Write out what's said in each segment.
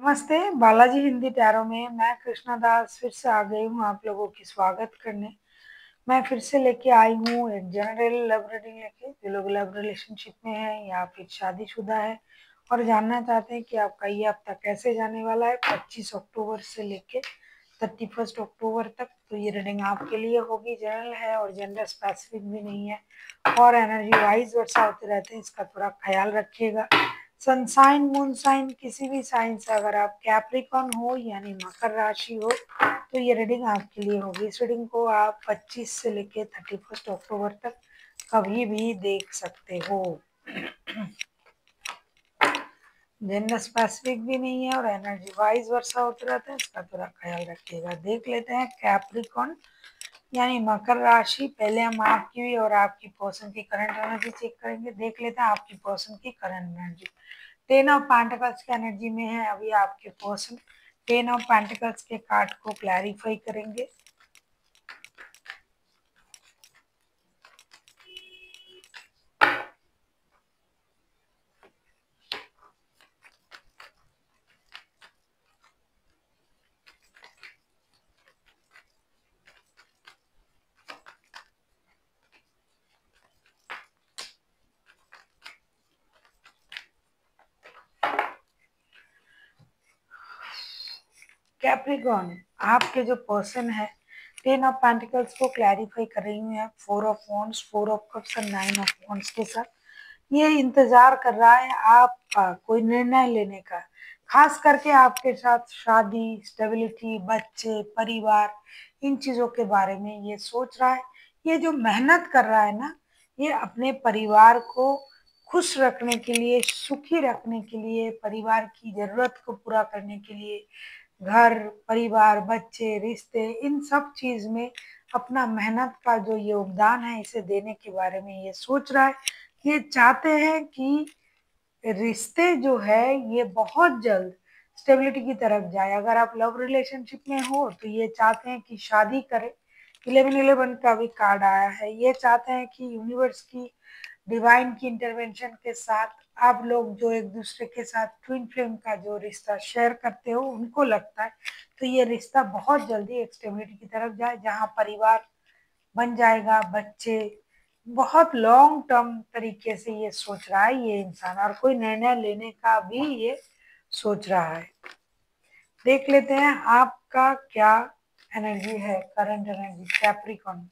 नमस्ते। बालाजी हिंदी टैरो में मैं कृष्णा दास फिर से आ गई हूँ आप लोगों की स्वागत करने। मैं फिर से लेके आई हूँ एक जनरल लव रीडिंग लेके, जो लोग लव रिलेशनशिप में है या फिर शादीशुदा है और जानना चाहते हैं कि आपका ये हफ्ता कैसे जाने वाला है 25 अक्टूबर से लेके 31 अक्टूबर तक। तो ये रीडिंग आपके लिए होगी, जनरल है और जेंडर स्पेसिफिक भी नहीं है और एनर्जी वाइज वर्षा होते रहते हैं, इसका थोड़ा ख्याल रखिएगा। सनसाइन मून साइन किसी भी साइन से अगर आप कैप्रिकॉन हो यानी मकर राशि हो तो ये रीडिंग आपके लिए होगी। इस रीडिंग को आप 25 से लेके 31 अक्टूबर तक कभी भी देख सकते हो। जेंडर स्पेसिफिक भी नहीं है और एनर्जी वाइज वर्षा होते रहता है, इसका थोड़ा ख्याल रखिएगा। देख लेते हैं कैप्रिकॉन यानी मकर राशि। पहले हम आपकी भी और आपकी पर्सन की करंट एनर्जी चेक करेंगे। देख लेते हैं आपकी पर्सन की करंट एनर्जी। 10 ऑफ पेंटिकल्स की एनर्जी में है अभी आपके पर्सन। 10 ऑफ पेंटिकल्स के कार्ड को क्लैरिफाई करेंगे। कैप्रिकॉन, आपके जो पर्सन है 10 ऑफ पेंटिकल्स को क्लैरिफाई कर रही हूँ। 4 ऑफ वॉन्ड्स, 4 ऑफ कप्स और 9 ऑफ वॉन्ड्स के साथ ये इंतजार कर रहा है आपका कोई निर्णय लेने का। खास करके आपके साथ शादी, स्टेबिलिटी, बच्चे, परिवार, इन चीजों के बारे में ये सोच रहा है। ये जो मेहनत कर रहा है ना, ये अपने परिवार को खुश रखने के लिए, सुखी रखने के लिए, परिवार की जरूरत को पूरा करने के लिए, घर परिवार बच्चे रिश्ते इन सब चीज में अपना मेहनत का जो योगदान है इसे देने के बारे में ये सोच रहा है। ये चाहते हैं कि रिश्ते जो है ये बहुत जल्द स्टेबिलिटी की तरफ जाए। अगर आप लव रिलेशनशिप में हो तो ये चाहते हैं कि शादी करें। 1111 का भी कार्ड आया है। ये चाहते हैं कि यूनिवर्स की डिवाइन की इंटरवेंशन के साथ आप लोग जो एक दूसरे के साथ ट्विन फ्लेम का जो रिश्ता शेयर करते हो उनको लगता है तो ये रिश्ता बहुत जल्दी एक स्टेबिलिटी की तरफ जाए, जहाँ परिवार बन जाएगा, बच्चे, बहुत लॉन्ग टर्म तरीके से ये सोच रहा है ये इंसान और कोई निर्णय लेने का भी ये सोच रहा है। देख लेते हैं आपका क्या एनर्जी है, करंट एनर्जी कैप्रिकॉन।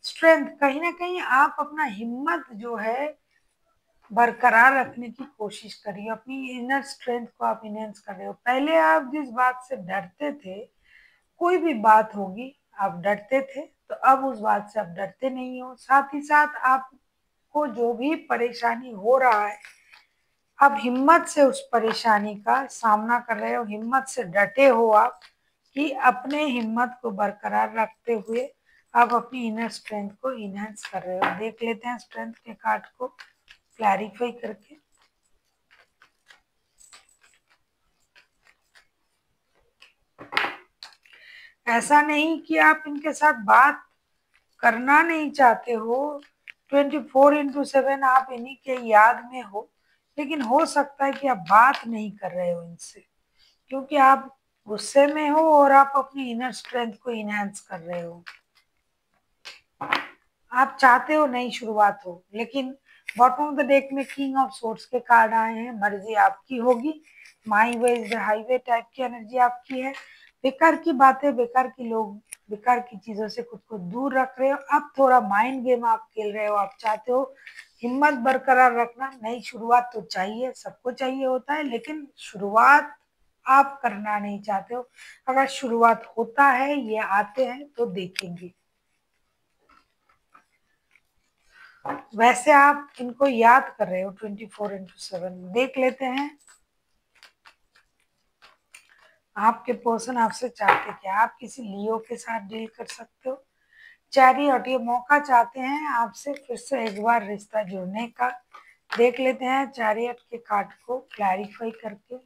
स्ट्रेंथ, कहीं ना कहीं आप अपना हिम्मत जो है बरकरार रखने की कोशिश करिए। अपनी इनर स्ट्रेंथ को आप इनहेंस कर रहे हो। पहले आप जिस बात से डरते थे, कोई भी बात होगी आप डरते थे, तो अब उस बात से आप डरते नहीं हो। साथ ही साथ आपको जो भी परेशानी हो रहा है, आप हिम्मत से उस परेशानी का सामना कर रहे हो, हिम्मत से डटे हो आप कि अपने हिम्मत को बरकरार रखते हुए आप अपनी इनर स्ट्रेंथ को इनहेंस कर रहे हो। देख लेते हैं स्ट्रेंथ के कार्ड को क्लैरिफाई करके। ऐसा नहीं कि आप इनके साथ बात करना नहीं चाहते हो, 24/7 आप इन्हीं के याद में हो, लेकिन हो सकता है कि आप बात नहीं कर रहे हो इनसे क्योंकि आप गुस्से में हो और आप अपनी इनर स्ट्रेंथ को इनहेंस कर रहे हो। आप चाहते हो नई शुरुआत हो, लेकिन बॉटम ऑफ द डेक में किंग ऑफ सोर्ड्स के कार्ड आए हैं। मर्जी आपकी होगी, my way is the highway type की एनर्जी आपकी है। बेकार की बातें, बेकार की लोग, बेकार की चीजों से खुद को दूर रख रहे हो। अब थोड़ा माइंड गेम आप खेल रहे हो। आप चाहते हो हिम्मत बरकरार रखना। नई शुरुआत तो चाहिए, सबको चाहिए होता है, लेकिन शुरुआत आप करना नहीं चाहते हो। अगर शुरुआत होता है, ये आते हैं तो देखेंगे। वैसे आप इनको याद कर रहे हो 24/7। देख लेते हैं आपके पर्सन आपसे चाहते क्या। आप किसी लियो के साथ डील कर सकते हो। चैरियट, ये मौका चाहते हैं आपसे फिर से एक बार रिश्ता जुड़ने का। देख लेते हैं चैरियट के कार्ड को क्लैरिफाई करके।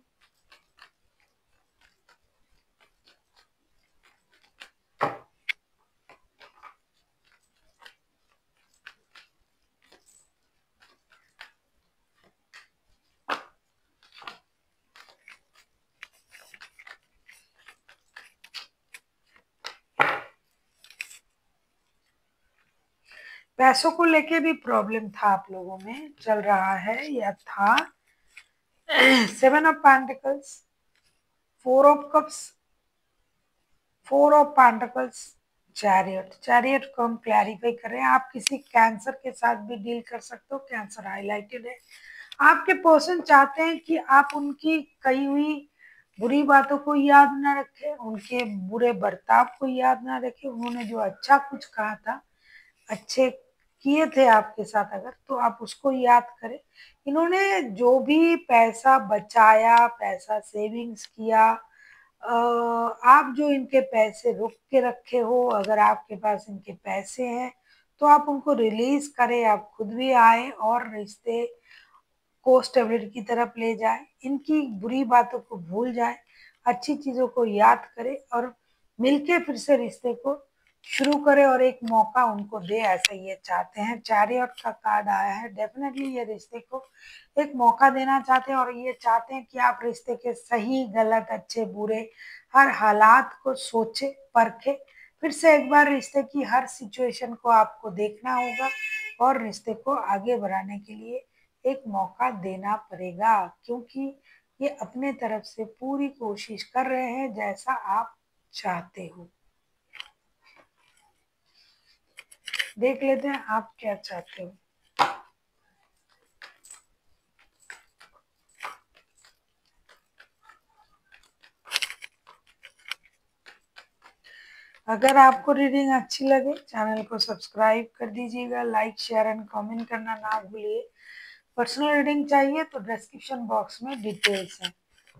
पैसों को लेके भी प्रॉब्लम था आप लोगों में, चल रहा है या था। 7 of pentacles, 4 of cups, 4 of pentacles, chariot. Chariot को हम क्लैरिफाई कर रहे हैं। आप किसी कैंसर के साथ भी डील कर सकते हो, कैंसर हाईलाइटेड है। आपके पर्सन चाहते हैं कि आप उनकी कही हुई बुरी बातों को याद ना रखें, उनके बुरे बर्ताव को याद ना रखें। उन्होंने जो अच्छा कुछ कहा था, अच्छे किए थे आपके साथ अगर, तो आप उसको याद करें। इन्होंने जो भी पैसा बचाया, पैसा सेविंग्स किया, आप जो इनके पैसे रोक के रखे हो, अगर आपके पास इनके पैसे हैं तो आप उनको रिलीज करें। आप खुद भी आए और रिश्ते को स्टेबिलिटी की तरफ ले जाए, इनकी बुरी बातों को भूल जाए, अच्छी चीजों को याद करे और मिलके फिर से रिश्ते को शुरू करे और एक मौका उनको दे, ऐसा ये चाहते हैं। चैरियट का कार्ड आया है। डेफिनेटली ये रिश्ते को एक मौका देना चाहते हैं और ये चाहते हैं कि आप रिश्ते के सही गलत अच्छे बुरे हर हालात को सोचे परखे, फिर से एक बार रिश्ते की हर सिचुएशन को आपको देखना होगा और रिश्ते को आगे बढ़ाने के लिए एक मौका देना पड़ेगा, क्योंकि ये अपने तरफ से पूरी कोशिश कर रहे हैं जैसा आप चाहते हो। देख लेते हैं आप क्या चाहते हो। अगर आपको रीडिंग अच्छी लगे चैनल को सब्सक्राइब कर दीजिएगा, लाइक शेयर एंड कमेंट करना ना भूलिए। पर्सनल रीडिंग चाहिए तो डिस्क्रिप्शन बॉक्स में डिटेल्स है।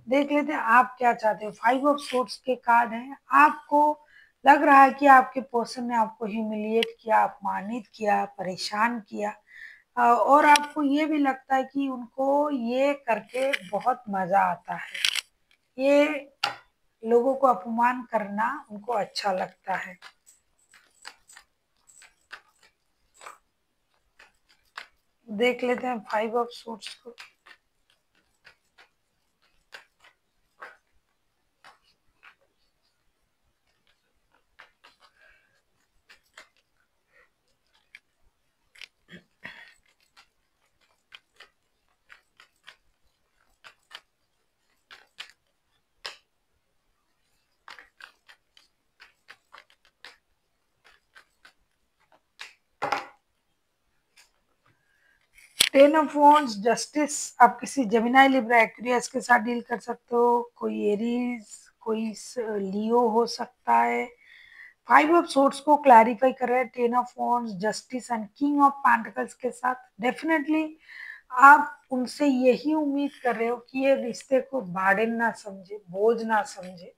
देख लेते हैं आप क्या चाहते हो। 5 ऑफ सोर्ड्स के कार्ड हैं। आपको लग रहा है कि आपके पर्सन ने आपको ह्यूमिलिएट किया, अपमानित किया, परेशान किया, और आपको ये भी लगता है कि उनको ये करके बहुत मजा आता है। ये लोगों को अपमान करना उनको अच्छा लगता है। देख लेते हैं 5 ऑफ सोर्ड्स को। Ten of wands, justice. आप किसी जेमिनी लिब्रा एक्वेरियस के साथ डील कर सकते हो, कोई एरीज, कोई लियो हो सकता है। 5 ऑफ सोर्ड्स को क्लैरिफाई कर रहे हैं ten of wands, justice and king of pentacles के साथ। डेफिनेटली आप उनसे यही उम्मीद कर रहे हो कि ये रिश्ते को बार्डन ना समझे, बोझ ना समझे।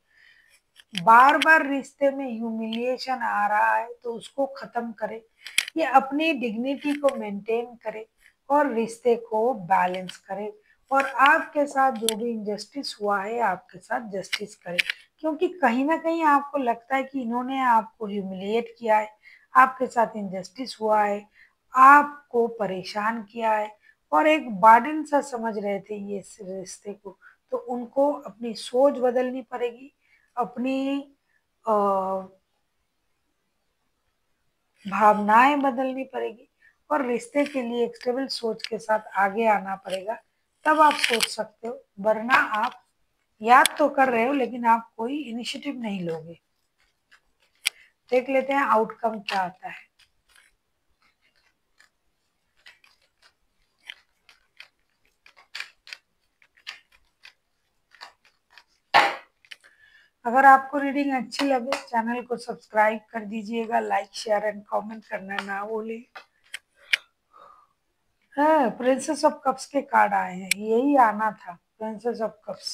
बार बार रिश्ते में ह्यूमिलिएशन आ रहा है तो उसको खत्म करे, ये अपनी डिग्निटी को मेंटेन करे और रिश्ते को बैलेंस करे और आपके साथ जो भी इनजस्टिस हुआ है आपके साथ जस्टिस करे, क्योंकि कहीं ना कहीं आपको लगता है कि इन्होंने आपको ह्यूमिलिएट किया है, आपके साथ इनजस्टिस हुआ है, आपको परेशान किया है और एक बर्डन सा समझ रहे थे ये इस रिश्ते को। तो उनको अपनी सोच बदलनी पड़ेगी, अपनी अ, भावनाएं बदलनी पड़ेगी और रिश्ते के लिए एक स्टेबल सोच के साथ आगे आना पड़ेगा। तब आप सोच सकते हो, वरना आप याद तो कर रहे हो लेकिन आप कोई इनिशिएटिव नहीं लोगे। देख लेते हैं आउटकम क्या आता है। अगर आपको रीडिंग अच्छी लगे चैनल को सब्सक्राइब कर दीजिएगा, लाइक शेयर एंड कमेंट करना ना भूलें। हाँ, प्रिंसेस ऑफ कप्स के कार्ड आए हैं, यही आना था, प्रिंसेस ऑफ कप्स।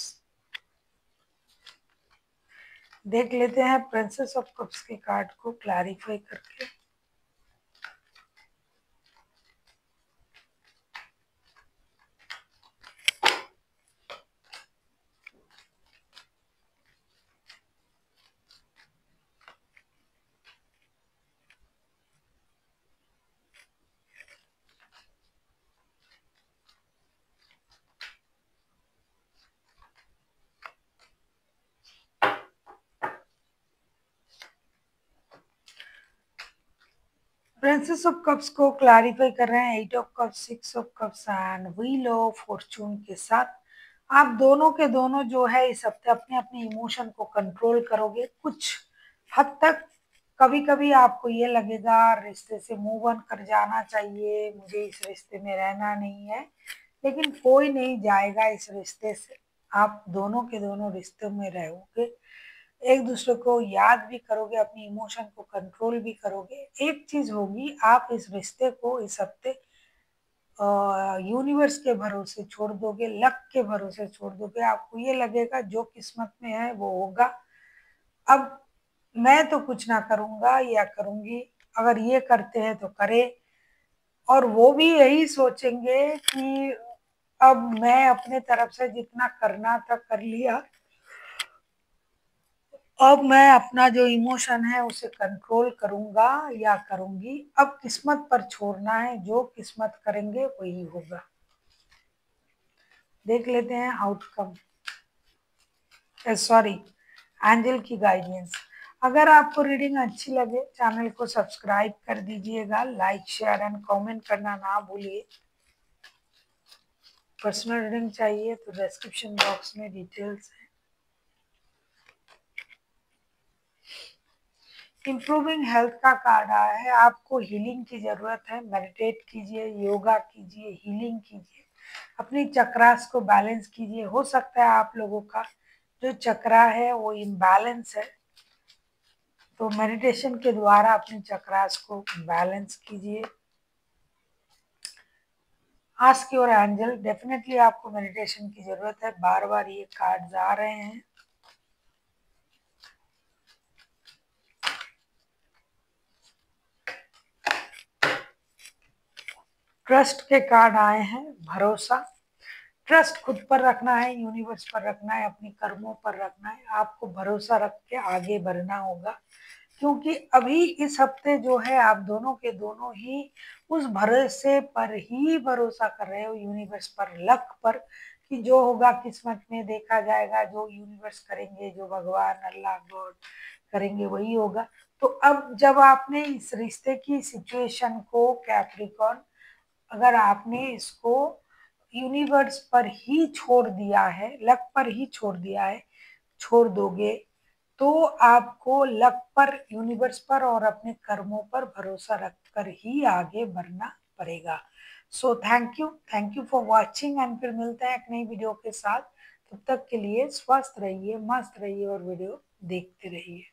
देख लेते हैं प्रिंसेस ऑफ कप्स के कार्ड को क्लैरिफाई करके। प्रिंसेस ऑफ कप्स को क्लैरिफाई कर रहे हैं 8 of cups, 6 of cups and wheel of Fortune के साथ। आप दोनों के दोनों जो है इस हफ्ते अपने अपने इमोशन को कंट्रोल करोगे कुछ हद तक। कभी कभी आपको ये लगेगा रिश्ते से मूव ऑन कर जाना चाहिए, मुझे इस रिश्ते में रहना नहीं है, लेकिन कोई नहीं जाएगा इस रिश्ते से। आप दोनों के दोनों रिश्तों में रहोगे, एक दूसरे को याद भी करोगे, अपनी इमोशन को कंट्रोल भी करोगे। एक चीज होगी, आप इस रिश्ते को इस हफ्ते यूनिवर्स के भरोसे छोड़ दोगे, लक के भरोसे छोड़ दोगे। आपको ये लगेगा जो किस्मत में है वो होगा, अब मैं तो कुछ ना करूंगा या करूंगी, अगर ये करते हैं तो करे। और वो भी यही सोचेंगे कि अब मैं अपने तरफ से जितना करना था कर लिया, अब मैं अपना जो इमोशन है उसे कंट्रोल करूंगा या करूंगी। अब किस्मत पर छोड़ना है, जो किस्मत करेंगे वही होगा। देख लेते हैं आउटकम, सॉरी एंजल की गाइडेंस। अगर आपको रीडिंग अच्छी लगे चैनल को सब्सक्राइब कर दीजिएगा, लाइक शेयर एंड कमेंट करना ना भूलिए। पर्सनल रीडिंग चाहिए तो डिस्क्रिप्शन बॉक्स में डिटेल्स है। इम्प्रूविंग हेल्थ का कार्ड आया है, आपको हीलिंग की जरूरत है। मेडिटेट कीजिए, योगा कीजिए, हीलिंग कीजिए, अपनी चक्रास को बैलेंस कीजिए। हो सकता है आप लोगों का जो चक्रा है वो इम्बैलेंस है, तो मेडिटेशन के द्वारा अपनी चक्रास को बैलेंस कीजिए। आस्क योर एंजल, डेफिनेटली आपको मेडिटेशन की जरूरत है। बार बार ये कार्ड्स आ रहे हैं। ट्रस्ट के कार्ड आए हैं, भरोसा। ट्रस्ट खुद पर रखना है, यूनिवर्स पर रखना है, अपनी कर्मों पर रखना है। आपको भरोसा रख के आगे बढ़ना होगा, क्योंकि अभी इस हफ्ते जो है आप दोनों के दोनों ही उस भरोसे पर ही भरोसा कर रहे हो, यूनिवर्स पर, लक पर, कि जो होगा किस्मत में देखा जाएगा, जो यूनिवर्स करेंगे, जो भगवान अल्लाह गॉड करेंगे वही होगा। तो अब जब आपने इस रिश्ते की सिचुएशन को कैप्रिकॉर्न, अगर आपने इसको यूनिवर्स पर ही छोड़ दिया है, लक पर ही छोड़ दिया है, छोड़ दोगे तो आपको लक पर, यूनिवर्स पर और अपने कर्मों पर भरोसा रखकर ही आगे बढ़ना पड़ेगा। So thank you for watching and फिर मिलते हैं एक नई वीडियो के साथ। तब तक के लिए स्वस्थ रहिए, मस्त रहिए और वीडियो देखते रहिए।